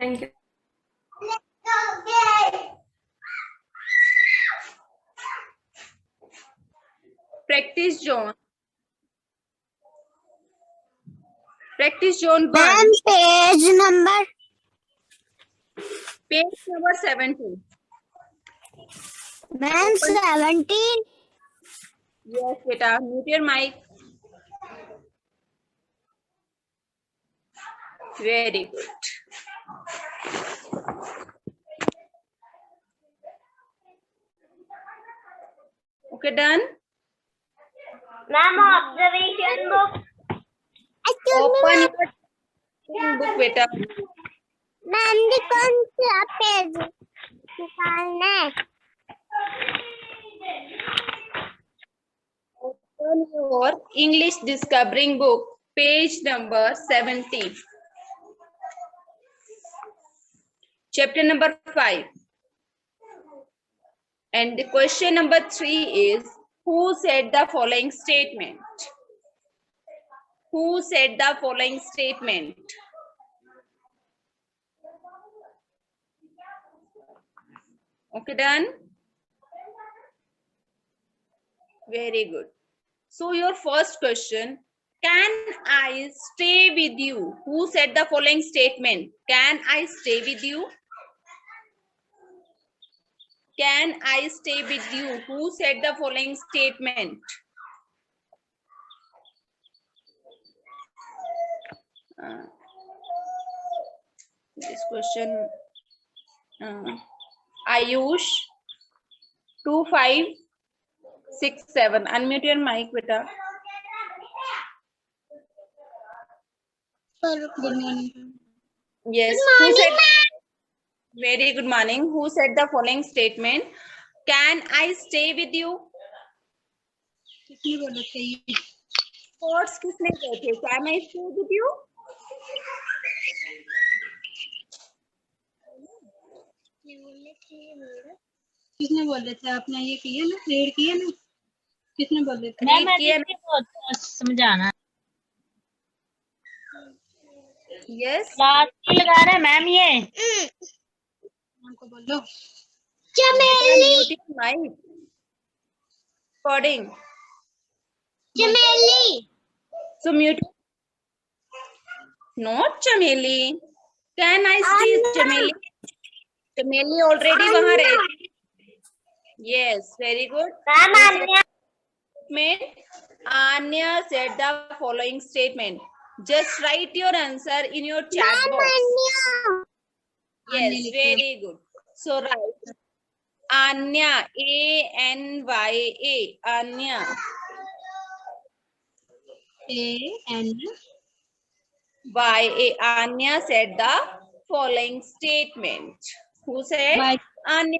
Thank you. Practice zone. Practice zone 1. Ma'am, page number. Page number 17. Ma'am, 17. Yes, beta. Mute your mic. Very good. Okay, done. Ma'am, observation book. Open your book, beta. Ma'am ji कौन सा page निकालना है? Open your English Discovering book, page number 17. Chapter number 5. And the question number 3 is, who said the following statement? Who said the following statement? Okay, done? Very good. So your first question, can I stay with you? Who said the following statement? Can I stay with you? Can I stay with you? Who said the following statement? This question, Ayush 2567. Unmute your mic, beta. Good morning. Yes. Who said? Very good morning. Who said the following statement? Can I stay with you? Words किसने कहे थे? Can I stay with you? किसने बोले थे? आपने ये किया ना, रीड किया ना? किसने बोले थे? Read किया ना? समझाना Yes. क्लास की लगा रहे हैं मैम ये उनको बोलो। चमेली. Mic. Recording. चमेली. So mute. Not chameli. Can I see chameli? Chameli already वहाँ रहती. Yes, very good. मैम अन्य. Statement. Anya said the following statement. Just write your answer in your chat box. Yes, very good. So write Anya, A-N-Y-A, Anya. Y-A, Anya said the following statement. Who said? Anya.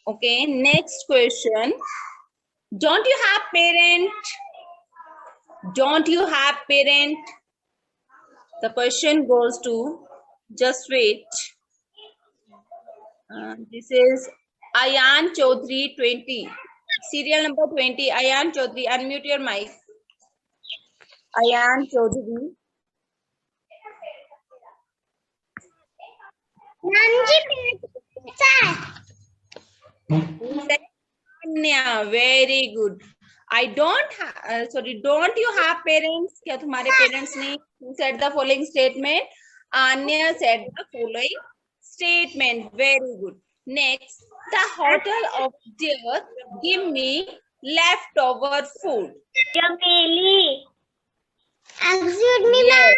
Okay, next question. Don't you have parent? Don't you have parent? The question goes to, just wait. This is Ayan Chaudhary 20. Serial number 20. Ayan Chaudhary, unmute your mic. Ayan Chaudhary. Anya, very good. I don't have, sorry, don't you have parents? क्या तुम्हारे parents नहीं? Who said the following statement? Anya said the following statement. Very good. Next, the hotel of dear give me leftover food. चमेली. Excuse me, Yes.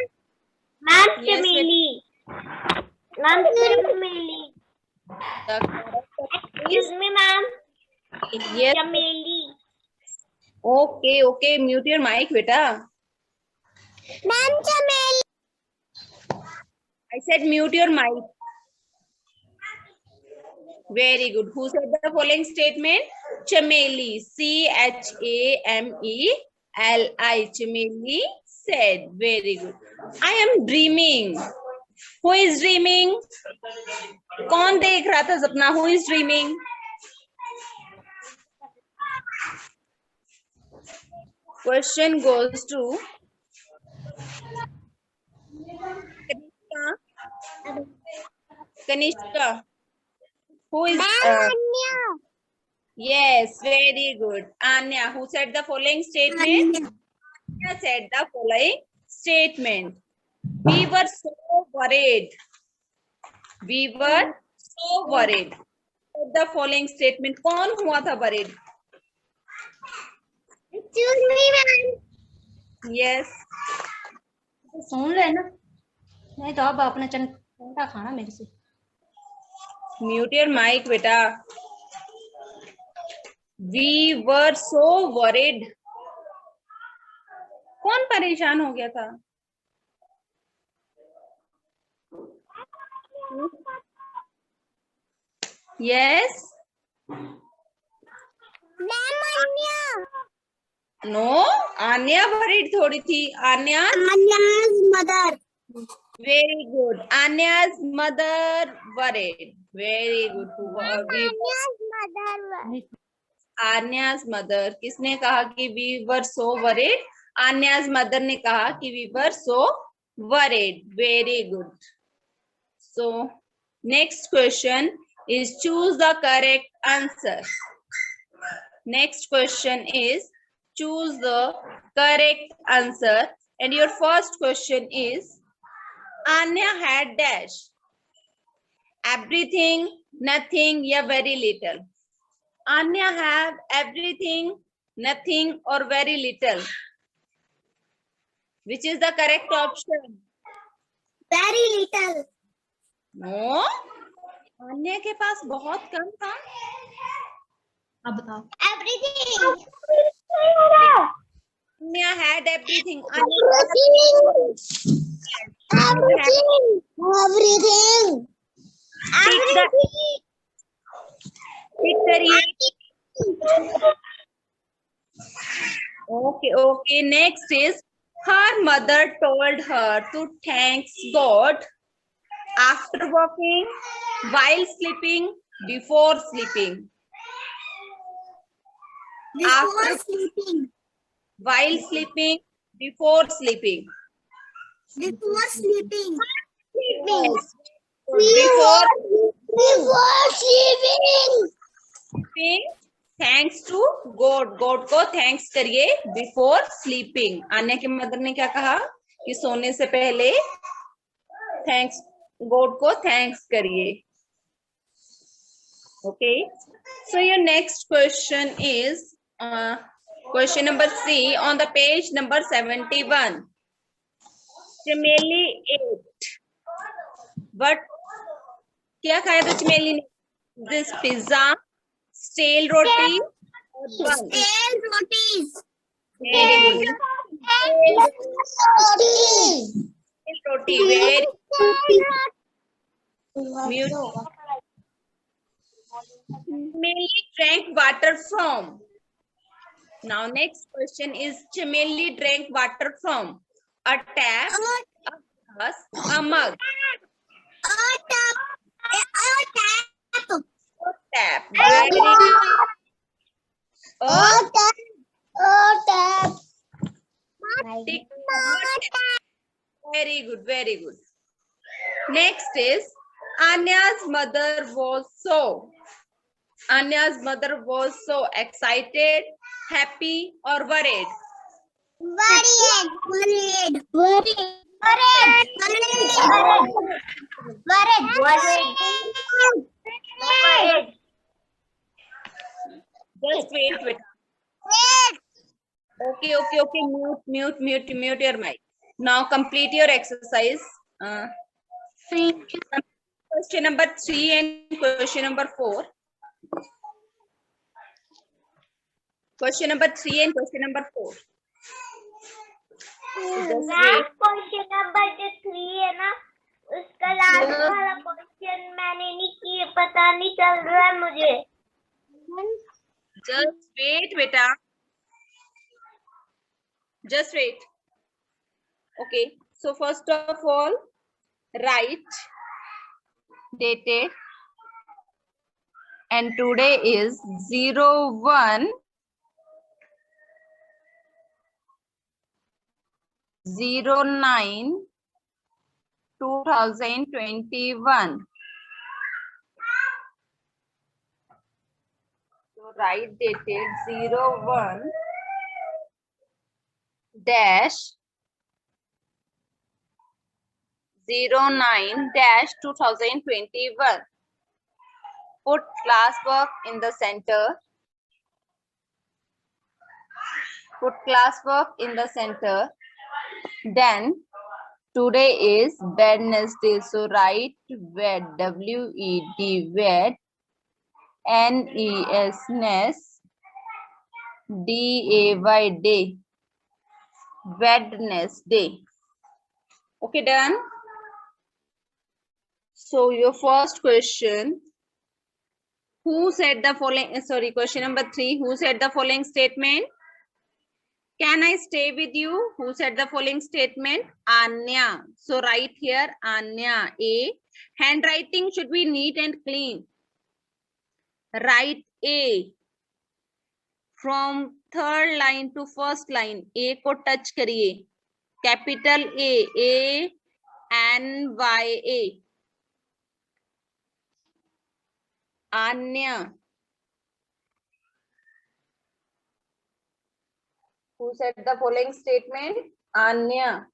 ma'am. Yes, चमेली. Ma'am, चमेली. The correct Excuse me, ma'am. is yes. चमेली. Okay, okay. Mute your mic, beta. Ma'am, चमेली. I said mute your mic. Very good. Who said the following statement? Chameli. C-H-A-M-E-L-I. Chameli said. Very good. I am dreaming. Who is dreaming? कौन देख रहा था सपना? Who is dreaming? Question goes to Kanishka. Who is? Anya. Yes, very good. Anya, who said the following statement? Anya said the following statement. We were so worried. We were so worried. The following statement. कौन हुआ था worried? Excuse me, ma'am. Yes. सुन ले ना, नहीं तो अब अपना चंटा खाना मेरे से। Mute your mic, बेटा. We were so worried. कौन परेशान हो गया था? Yes. Ma'am, Anya. No. Anya worried थोड़ी थी. Anya. Anya's mother. Very good. Anya's mother worried. Very good. Anya's mother. Anya's mother. किसने कहा कि we were so worried? Anya's mother ने कहा कि we were so worried. Very good. So next question is choose the correct answer. Next question is choose the correct answer. And your first question is Anya had dash. Everything, nothing, या very little. Anya have everything, nothing, or very little. Which is the correct option? Very little. No. Anya के पास बहुत कम था. अब बताओ। Everything. Anya had everything. Everything. Pick करिए. Okay. Next is her mother told her to thank God after walking, while sleeping, before sleeping. Before sleeping. While sleeping, before sleeping. Before sleeping. Yes. Before sleeping. Sleeping, thanks to God. God को thanks करिए before sleeping. Anya की mother ने क्या कहा कि सोने से पहले thanks God को thanks करिए. Okay. So your next question is question number C on the page number 71. चमेली ate. But क्या खाया था चमेली ने? This pizza, stale roti, or bun? Stale rotis. Very good. Stale roti. Very mute. Chameli drank water from. Now next question is Chameli drank water from a tap, a glass, a mug. Tap. Very good. Tick. Very good. Very good. Next is Anya's mother was so. Anya's mother was so excited, happy, or worried. Just wait. Okay. Mute your mic. Now complete your exercise. Question number 3 and question number 4. Question number 3 and question number 4. Just wait. Question number जो 3 है ना, उसका last वाला question मैंने नहीं किया, पता नहीं चल रहा है मुझे. Just wait, beta. Just wait. Okay. So first of all, write dated, and today is 01/09/2021. write dated 01 dash 09 dash 2021. Put classwork in the center. Put classwork in the center. Then today is Wednesday, so write WED, W-E-D, WED, N-E-S, NES, D-A-Y, day, Wednesday. Okay, done? So your first question, who said the following, sorry, question number 3, who said the following statement? Can I stay with you? Who said the following statement? Anya. So write here Anya. A. Handwriting should be neat and clean. Write A. From third line to first line. A को touch करिए. Capital A. A-N-Y-A. Anya. Who said the following statement? Anya.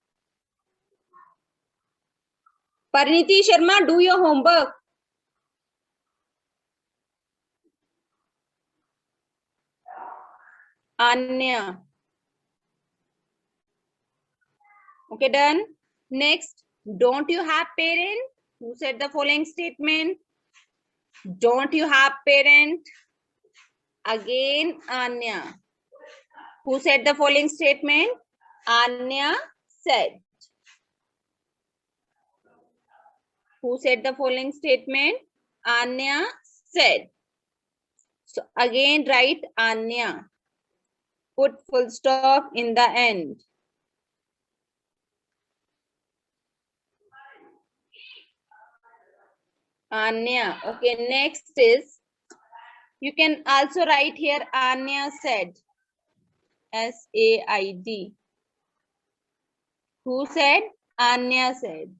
Pariniti Sharma, do your homework. Anya. Okay, done. Next, don't you have parent? Who said the following statement? Don't you have parent? Again, Anya. Who said the following statement? Anya said. Who said the following statement? Anya said. So again write Anya. Put full stop in the end. Anya. Okay, next is, you can also write here Anya said. S-A-I-D. Who said? Anya said.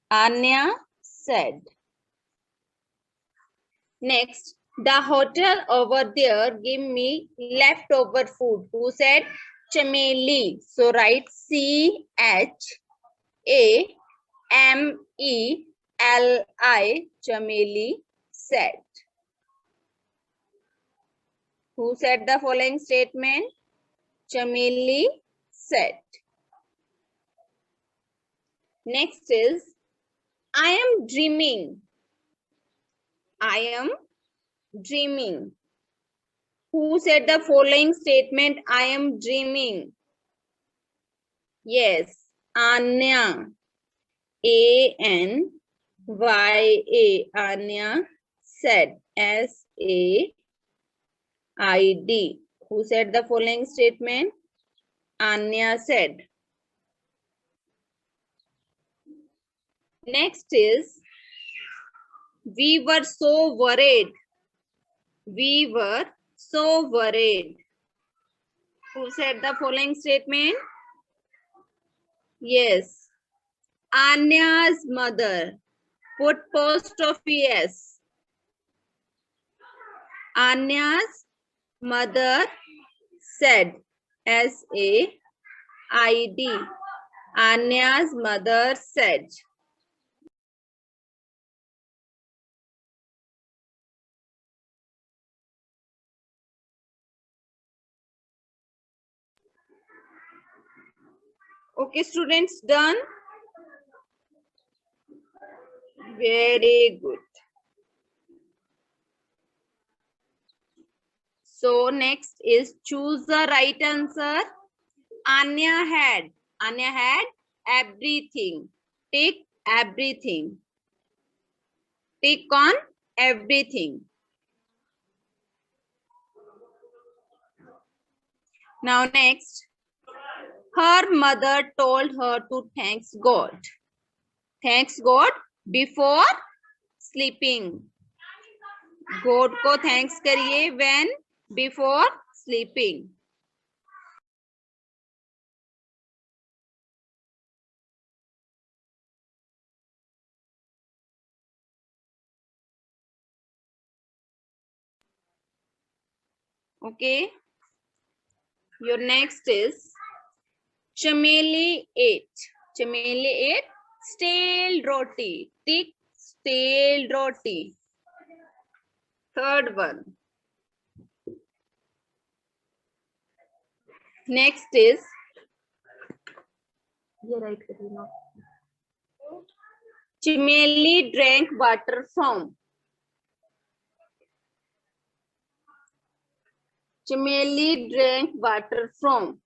Anya said. Next, the hotel over there gave me leftover food. Who said? Chameli. So write C-H-A-M-E-L-I. Chameli said. Who said the following statement? Chameli said. Next is, I am dreaming. I am dreaming. Who said the following statement? I am dreaming. Yes, Anya. A-N-Y-A. Anya said. S-A-I-D. Who said the following statement? Anya said. Next is, we were so worried. We were so worried. Who said the following statement? Yes, Anya's mother. Put apostrophe S. Anya's mother said. S-A-I-D. Anya's mother said. Okay, students, done? Very good. So next is choose the right answer. Anya had everything. Take everything. Tick on everything. Now next, her mother told her to thank God. Thanks God before sleeping. God को thanks करिए when before sleeping. Okay. Your next is Chameli ate. Chameli ate stale roti. Tick stale roti. Third one. Next is Chameli drank water from. Chameli drank water from.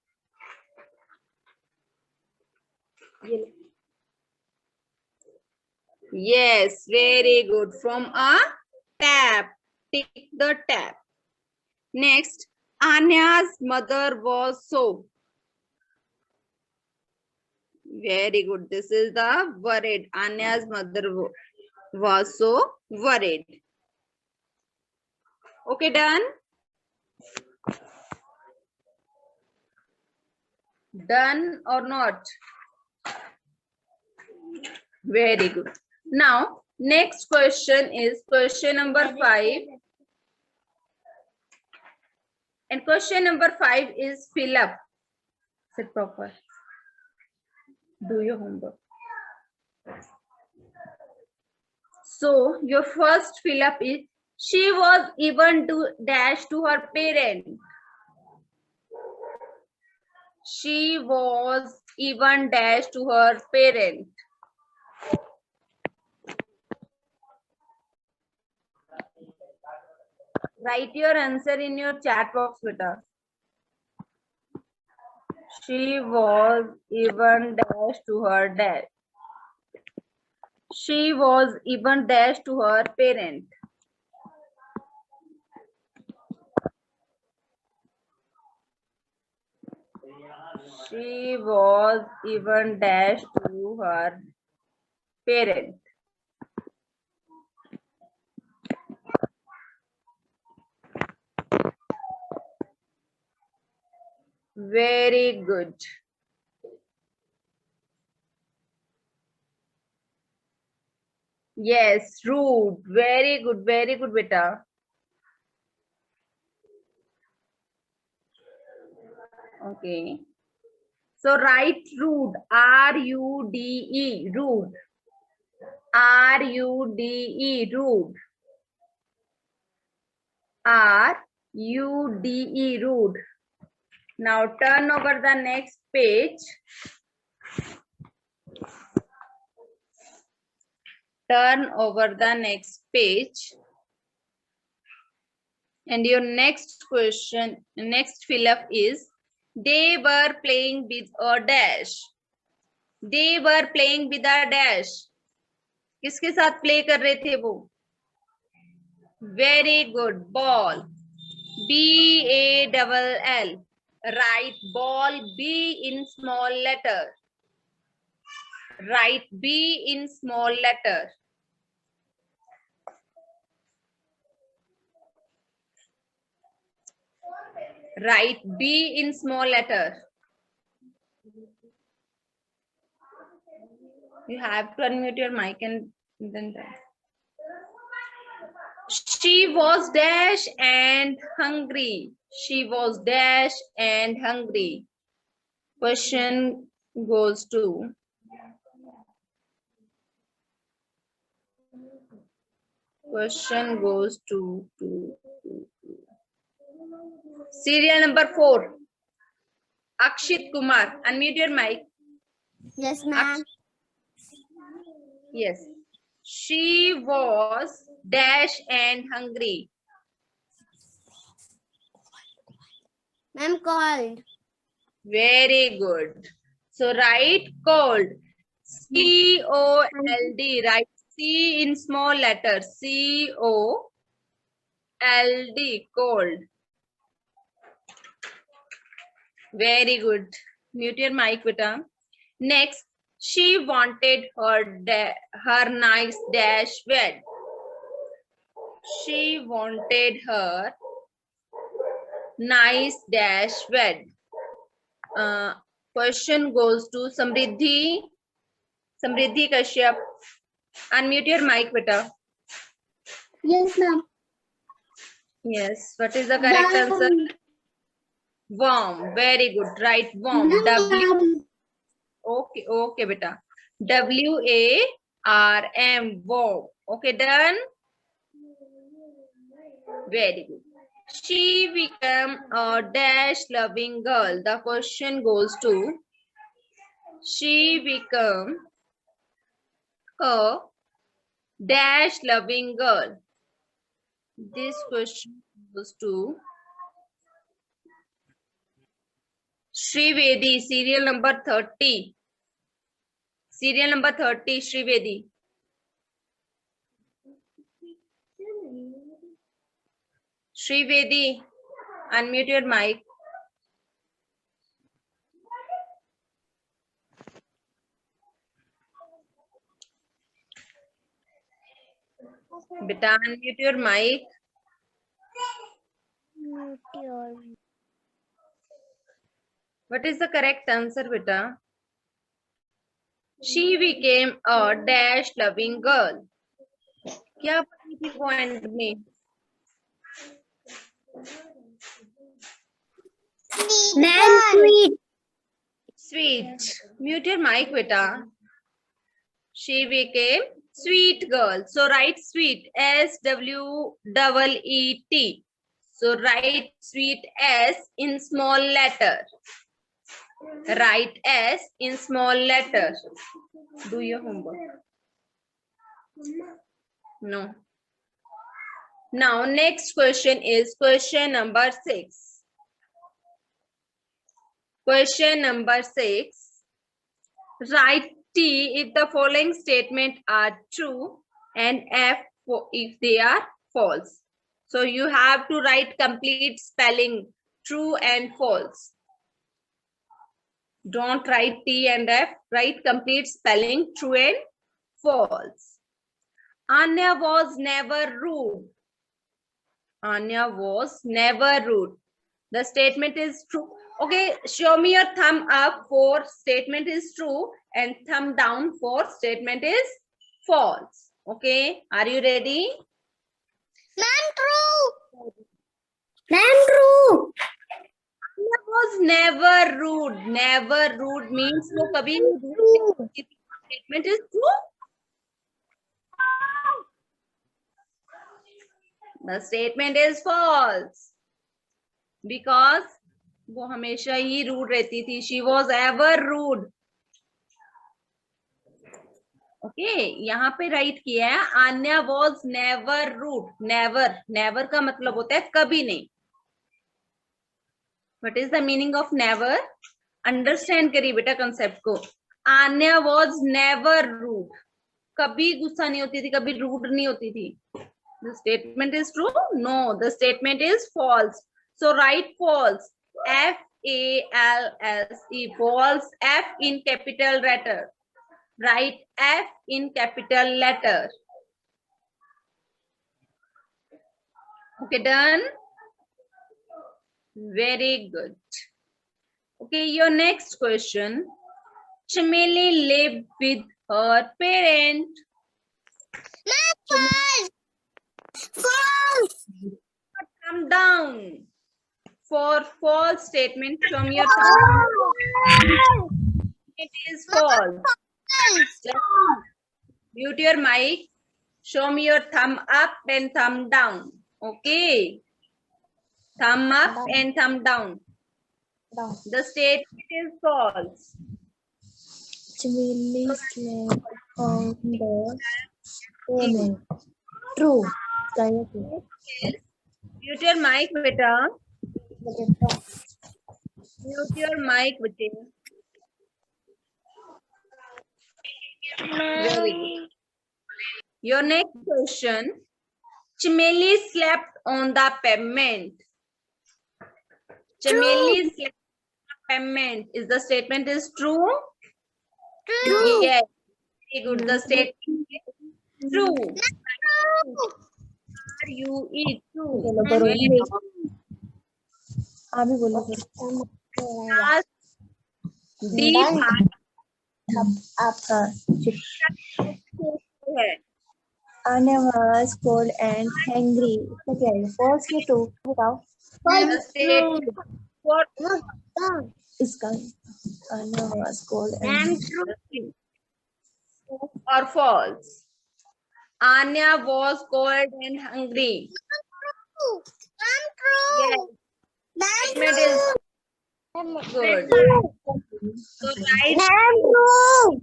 Yes, very good. From a tap. Tick the tap. Next, Anya's mother was so. Very good. This is the worried. Anya's mother was so worried. Okay, done? Done or not? Very good. Now, next question is question number 5. And question number 5 is fill up. Sit proper. Do your homework. So, your first fill up is she was even to dash to her parent. She was even dash to her parent. Write your answer in your chat box, beta. She was even dash to her dad. She was even dash to her parent. She was even dash to her parent. Very good. Yes, rude. Very good, beta. Okay. So write rude. R-U-D-E. Rude. R-U-D-E. Rude. R-U-D-E. Rude. Now turn over the next page. Turn over the next page. And your next question, next fill up is they were playing with a dash. They were playing with a dash. किसके साथ play कर रहे थे वो? Very good. Ball. B-A-L-L. Write ball B in small letter. Write B in small letter. Write B in small letter. You have to unmute your mic and then try. She was dash and hungry. She was dash and hungry. Question goes to serial number 4. Akshit Kumar, unmute your mic. Yes, ma'am. Yes. She was dash and hungry. Ma'am, cold. Very good. So write cold. C-O-L-D. Write C in small letters. C-O-L-D. Cold. Very good. Mute your mic, beta. Next, she wanted her nice dash bed. She wanted her nice dash bed. Question goes to Samriddhi. Samriddhi Kashyap. Unmute your mic, beta. Yes, ma'am. Yes. What is the correct answer? Worm. Very good. Right. Worm. W. Okay. Okay, beta. WARM. Worm. Okay. Done. Very good. She became a dash loving girl. The question goes to she became a dash loving girl. This question goes to Shrivedi, serial number 30. Serial number 30, Shrivedi. Shrivedi, unmute your mic. Beta, unmute your mic. What is the correct answer, beta? She became a dash loving girl. क्या पढ़ी थी point में? Sweet. Mute your mic, beta. She became sweet girl. So write sweet. SWEET. So write sweet S in small letter. Write S in small letter. Do your homework. No. Now next question is question number 6. Question number 6. Write T if the following statement are true and F if they are false. So you have to write complete spelling true and false. Don't write T and F. Write complete spelling true and false. Anya was never rude. Anya was never rude. The statement is true. Okay, show me your thumb up for statement is true and thumb down for statement is false. Okay, are you ready? Ma'am, true. Ma'am, true. Anya was never rude. Never rude means वो कभी rude. Statement is true. The statement is false because वो हमेशा ही rude रहती थी. She was ever rude. Okay, यहाँ पे right किया है. Anya was never rude. Never. Never का मतलब होता है कभी नहीं. What is the meaning of never? Understand करिए बेटा concept को. Anya was never rude. कभी गुस्सा नहीं होती थी, कभी rude नहीं होती थी. The statement is true? No, the statement is false. So write false. F-A-L-S-E. False. F in capital letter. Write F in capital letter. Okay, done? Very good. Okay, your next question. Chameli lived with her parent. False. Come down. For false statement, show me your thumb. It is false. Just mute your mic. Show me your thumb up and thumb down. Okay. Thumb up and thumb down. The statement is false. Chameli slept on the payment. True. Mute your mic, beta. Mute your mic, beta. Very good. Your next question. Chameli slept on the pavement. Chameli slept on the pavement. Is the statement is true? True. Yes. Very good. The statement is true. R-U-E. True. Last D है. Anya was cold and hungry. Second, false के two बताओ. Just say for इसका Anya was cold and Ma'am, true. or false. Anya was cold and hungry. Ma'am, true. Yes, statement is good. So right, Ma'am, true.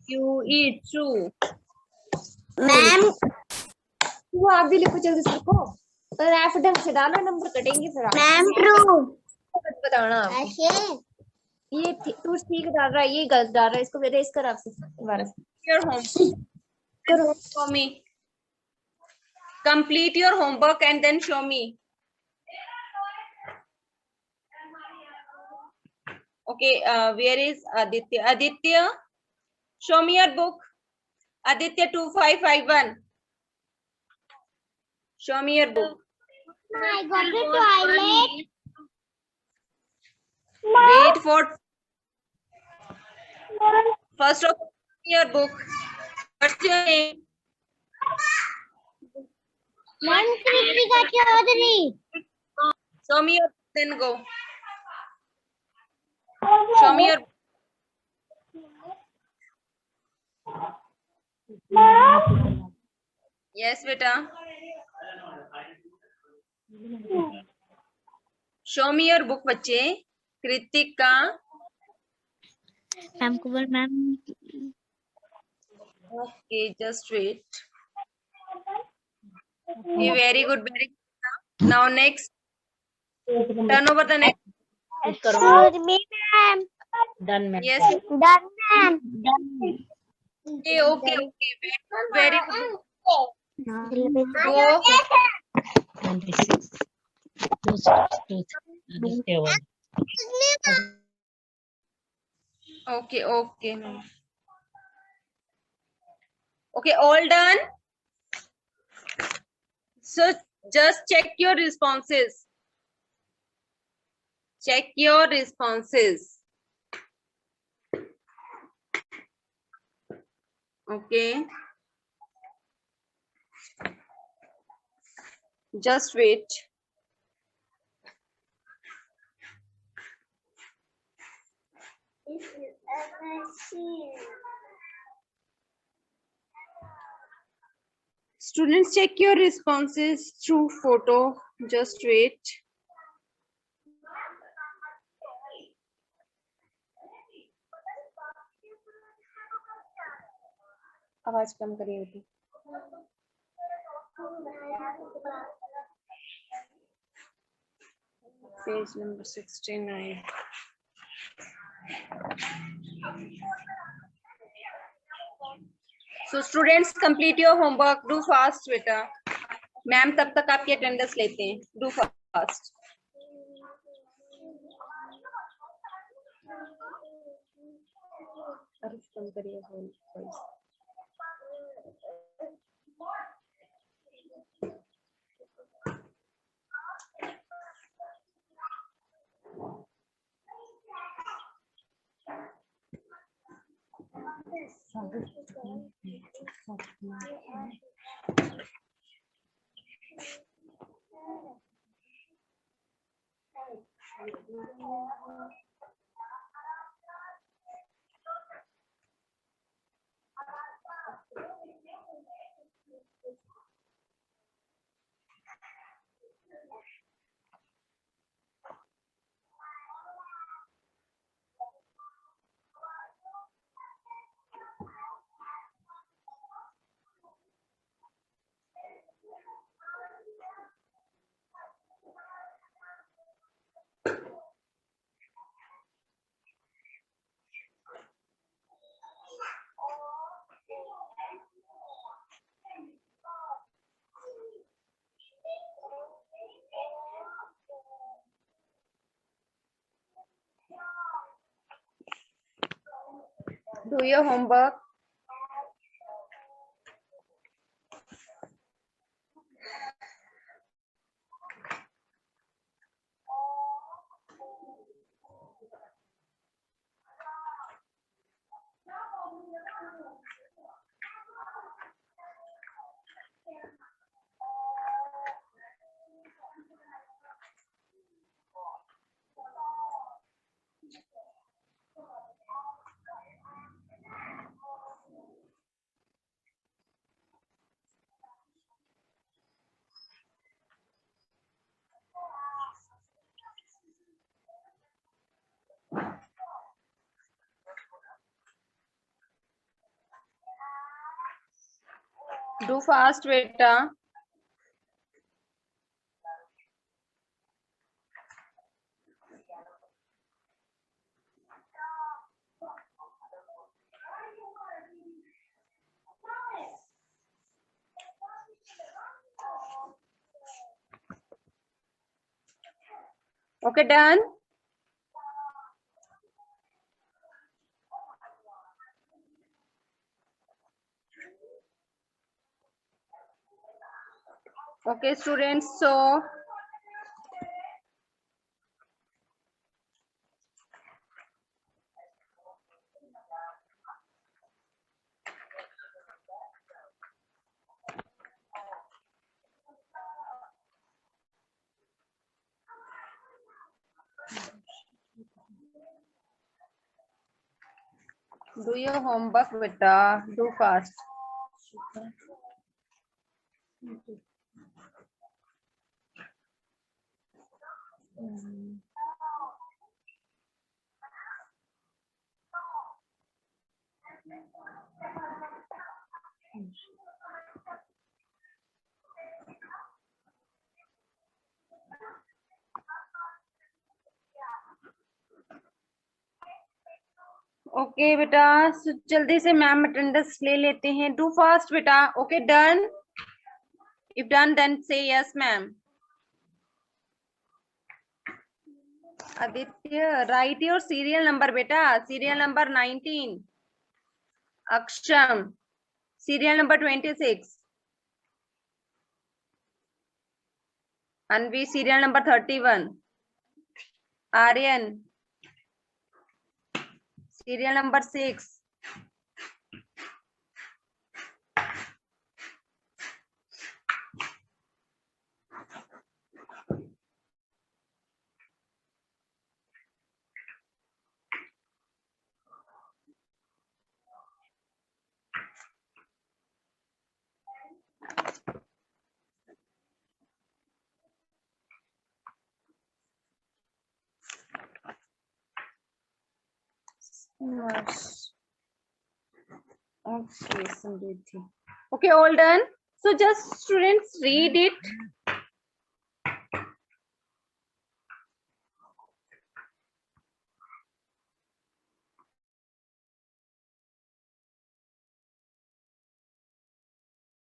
you eat true. Ma'am, वो आप भी लिखो जल्दी से लिखो. पर आप ढंग से डालो नंबर कटेंगे फिर आप. ma'am, true. बताना आप. ऐसे ये तू ठीक डाल रहा है ये गलत डाल रहा है इसको रेस कर आपसे दोबारा से. Your homework. करो. Show me. Complete your homework and then show me. Okay, where is Aditya? Aditya, show me your book. Aditya 2551. Show me your book. I got the toilet. Wait for first of all, your book. What's your name? Ma'am, Kritika Chaudhary. Show me your book, then go. Show me your yes, beta. Show me your book, बच्चे. Kritika. Ma'am Kubal ma'am Okay, just wait. Okay, very good, very good. Now next. Turn over the next. Excuse me, ma'am. Done ma'am Yes. Done, ma'am. Okay, okay, okay. Very good. Go. 26 2 Okay, okay. No. Okay, all done. So just check your responses. Check your responses. Okay. Just wait. Students, check your responses through photo. Just wait. आवाज कम करिए बेटी. Page number 69. So students, complete your homework. Do fast, beta. Ma'am तब तक आपकी attendance लेते हैं. Do fast. कम करिए voice. Do your homework. Do fast, beta. Okay, done. Okay, students. So do your homework, beta. Do fast. Okay बेटा, जल्दी से ma'am attendance ले लेते हैं. डू फास्ट बेटा. Okay, done. If done then say yes ma'am. Aditya, write your serial number बेटा. Serial number 19. Aksham, serial number 26. Anvi, serial number 31. Aryan, serial number 6. Okay, Samriddhi. Okay, all done. So just students read it